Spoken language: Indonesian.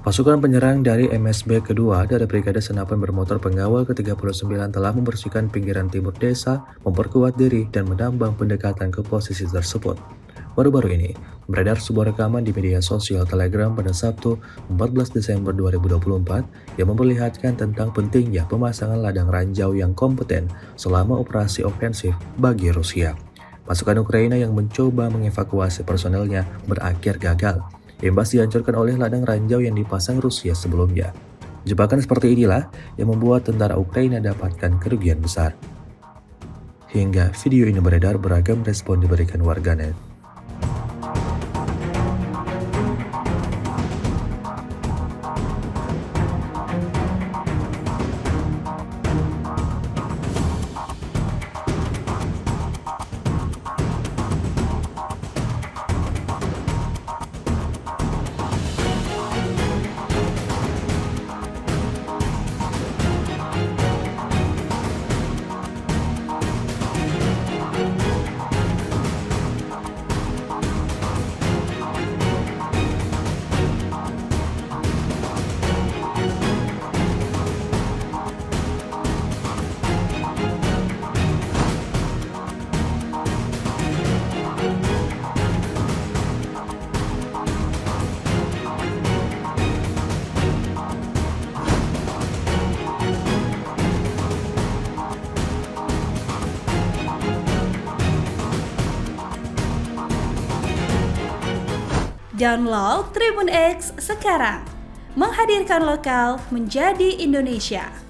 Pasukan penyerang dari MSB kedua dari Brigade Senapan Bermotor Pengawal ke-39 telah membersihkan pinggiran timur desa, memperkuat diri, dan menambang pendekatan ke posisi tersebut. Baru-baru ini, beredar sebuah rekaman di media sosial Telegram pada Sabtu 14 Desember 2024 yang memperlihatkan tentang pentingnya pemasangan ladang ranjau yang kompeten selama operasi ofensif bagi Rusia. Pasukan Ukraina yang mencoba mengevakuasi personelnya berakhir gagal. Imbas dihancurkan oleh ladang ranjau yang dipasang Rusia sebelumnya. Jebakan seperti inilah yang membuat tentara Ukraina dapatkan kerugian besar. Hingga video ini beredar, beragam respon diberikan warganet. Download Tribun X sekarang, menghadirkan lokal menjadi Indonesia.